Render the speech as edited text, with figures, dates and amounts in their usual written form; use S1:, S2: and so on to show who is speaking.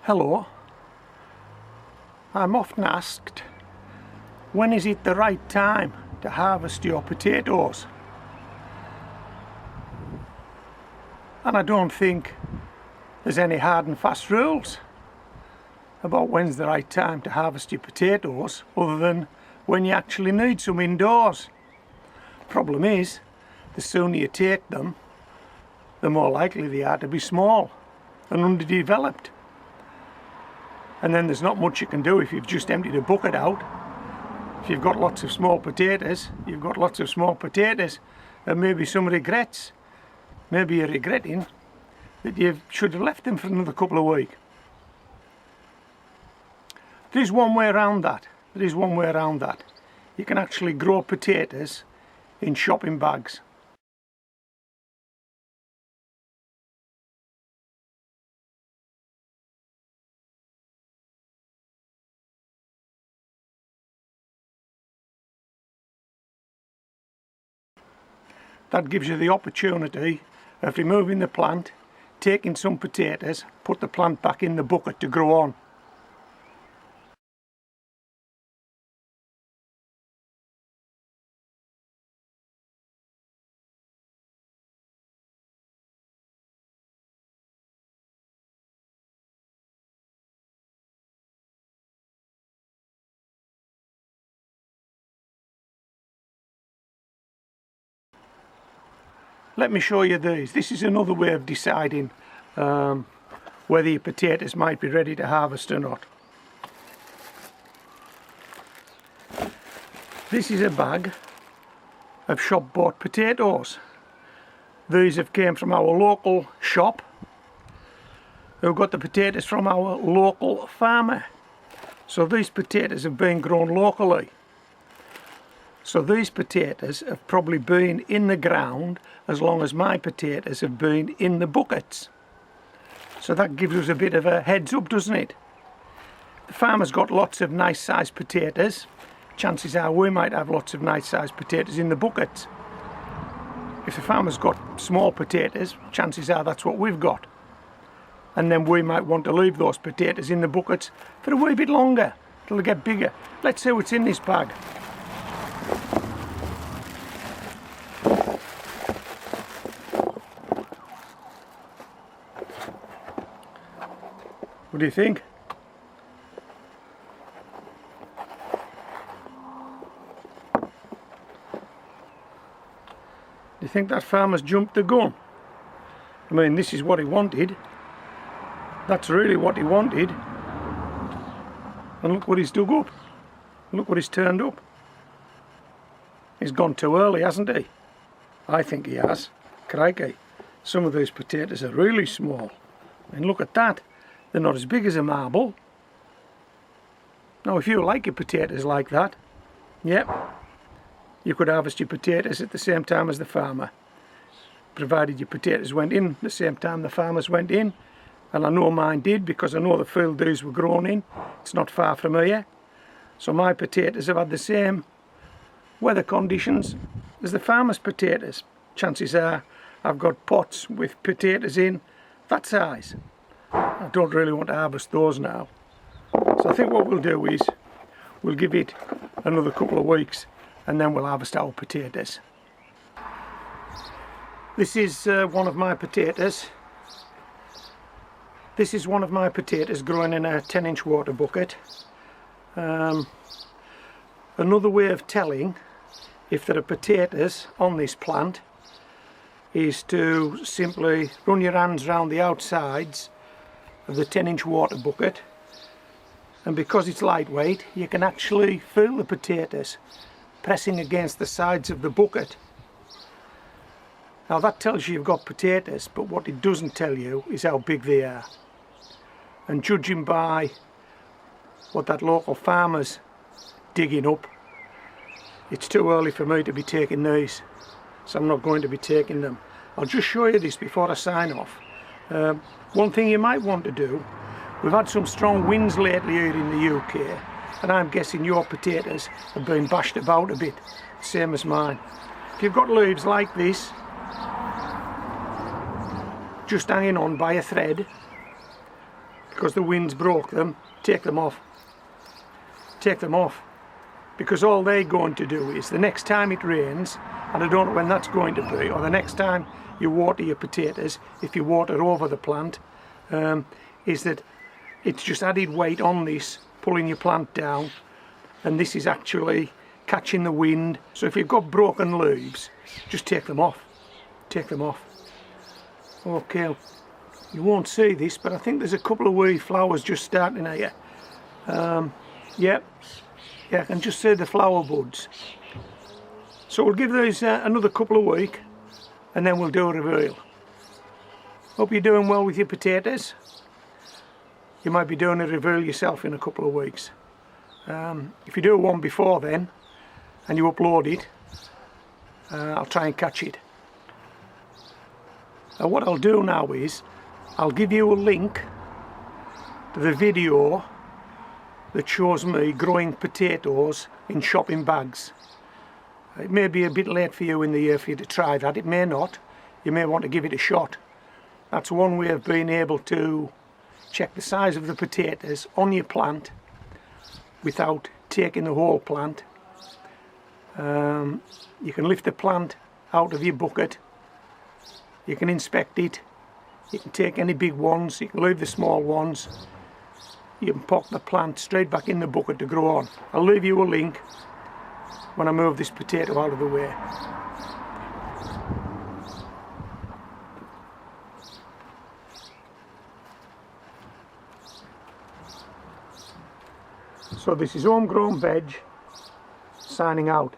S1: Hello. I'm often asked, when is it the right time to harvest your potatoes? And I don't think there's any hard and fast rules about when's the right time to harvest your potatoes, other than when you actually need some indoors. Problem is, the sooner you take them, the more likely they are to be small and underdeveloped. And then there's not much you can do if you've just emptied a bucket out. If you've got lots of small potatoes, you've got lots of small potatoes, and maybe some regrets. Maybe you're regretting that you should have left them for another couple of weeks. There's one way around that. There is one way around that. You can actually grow potatoes in shopping bags. That gives you the opportunity of removing the plant, taking some potatoes, put the plant back in the bucket to grow on. Let me show you these. This is another way of deciding whether your potatoes might be ready to harvest or not. This is a bag of shop bought potatoes. These have came from our local shop, who got the potatoes from our local farmer. So these potatoes have been grown locally. So these potatoes have probably been in the ground as long as my potatoes have been in the buckets. So that gives us a bit of a heads up, doesn't it? The farmer's got lots of nice sized potatoes. Chances are we might have lots of nice sized potatoes in the buckets. If the farmer's got small potatoes, chances are that's what we've got. And then we might want to leave those potatoes in the buckets for a wee bit longer till they get bigger. Let's see what's in this bag. What do you think? Do you think that farmer's jumped the gun? I mean, this is what he wanted. That's really what he wanted. And look what he's dug up. Look what he's turned up. He's gone too early, hasn't he? I think he has. Crikey. Some of these potatoes are really small. I mean, look at that. They're not as big as a marble. Now, if you like your potatoes like that, yep, you could harvest your potatoes at the same time as the farmer, provided your potatoes went in the same time the farmers went in. And I know mine did, because I know the field these were grown in. It's not far from here. So my potatoes have had the same weather conditions as the farmer's potatoes. Chances are I've got pots with potatoes in that size. I don't really want to harvest those now. So I think what we'll do is we'll give it another couple of weeks and then we'll harvest our potatoes. This is one of my potatoes. This is one of my potatoes growing in a 10-inch water bucket. Another way of telling if there are potatoes on this plant is to simply run your hands around the outsides of the 10-inch water bucket, and because it's lightweight you can actually feel the potatoes pressing against the sides of the bucket. Now that tells you you've got potatoes, but what it doesn't tell you is how big they are. And judging by what that local farmer's digging up, it's too early for me to be taking these, so I'm not going to be taking them. I'll just show you this before I sign off. One thing you might want to do, we've had some strong winds lately here in the UK, and I'm guessing your potatoes have been bashed about a bit, same as mine. If you've got leaves like this, just hanging on by a thread, because the winds broke them, take them off. Take them off. Because all they're going to do is, the next time it rains, and I don't know when that's going to be, or the next time you water your potatoes, if you water over the plant, is that it's just added weight on this, pulling your plant down, and this is actually catching the wind. So if you've got broken leaves, just take them off. Take them off. Okay, you won't see this, but I think there's a couple of wee flowers just starting here. Yeah, I can just see the flower buds. So we'll give these another couple of weeks, and then we'll do a reveal. Hope you're doing well with your potatoes. You might be doing a reveal yourself in a couple of weeks. If you do one before then, and you upload it, I'll try and catch it. What I'll do now is, I'll give you a link to the video that shows me growing potatoes in shopping bags. It may be a bit late for you in the year for you to try that, it may not. You may want to give it a shot. That's one way of being able to check the size of the potatoes on your plant without taking the whole plant. You can lift the plant out of your bucket, you can inspect it, you can take any big ones, you can leave the small ones, you can pop the plant straight back in the bucket to grow on. I'll leave you a link when I move this potato out of the way. So this is Homegrown Veg signing out.